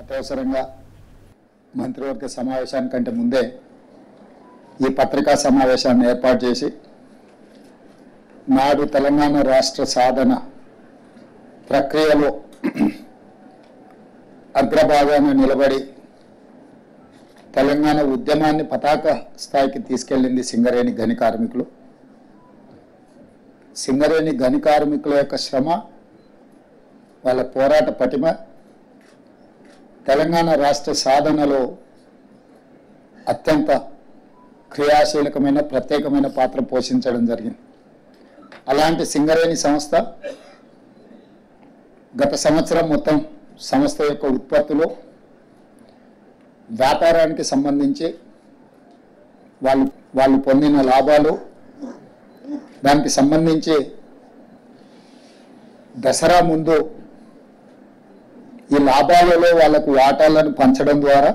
అత్యవసరంగా మంత్రివర్గ సమావేశానికంటే ముందే ఈ పత్రికా సమావేశాన్ని ఏర్పాటు చేసి నాడు తెలంగాణ రాష్ట్ర సాధన ప్రక్రియలో అగ్రభాగాన నిలబడి తెలంగాణ ఉద్యమాన్ని పతాక స్థాయికి తీసుకెళ్లింది సింగరేణి గని కార్మికులు. సింగరేణి గని కార్మికుల యొక్క శ్రమ, వాళ్ళ పోరాట పటిమ తెలంగాణ రాష్ట్ర సాధనలో అత్యంత క్రియాశీలకమైన ప్రత్యేకమైన పాత్ర పోషించడం జరిగింది. అలాంటి సింగరేణి సంస్థ గత సంవత్సరం మొత్తం సంస్థ యొక్క ఉత్పత్తులు, వ్యాపారానికి సంబంధించి వాళ్ళు పొందిన లాభాలు, దానికి సంబంధించి దసరా ముందు ఈ లాభాలలో వాళ్లకు వాటాలను పంచడం ద్వారా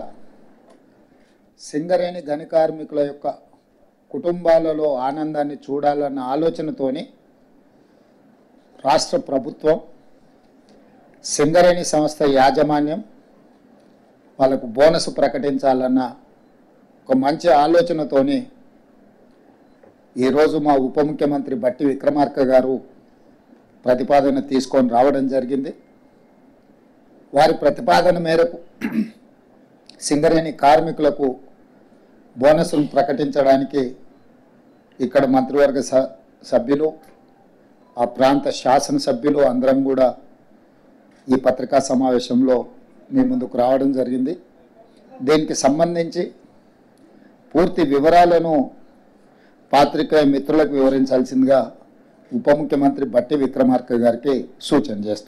సింగరేణి గని కార్మికుల యొక్క కుటుంబాలలో ఆనందాన్ని చూడాలన్న ఆలోచనతోని రాష్ట్ర ప్రభుత్వం, సింగరేణి సంస్థ యాజమాన్యం వాళ్ళకు బోనస్ ప్రకటించాలన్న ఒక మంచి ఆలోచనతోని ఈరోజు మా ఉప ముఖ్యమంత్రి బట్టి విక్రమార్క గారు ప్రతిపాదన తీసుకొని రావడం జరిగింది. వారి ప్రతిపాదన మేరకు సింగరేణి కార్మికులకు బోనస్ను ప్రకటించడానికి ఇక్కడ మంత్రివర్గ సభ్యులు, ఆ ప్రాంత శాసనసభ్యులు అందరం కూడా ఈ పత్రికా సమావేశంలో మీ ముందుకు రావడం జరిగింది. దీనికి సంబంధించి పూర్తి వివరాలను పాత్రికేయ మిత్రులకు వివరించాల్సిందిగా ఉప ముఖ్యమంత్రి బట్టి విక్రమార్క గారికి సూచన చేస్తున్నాను.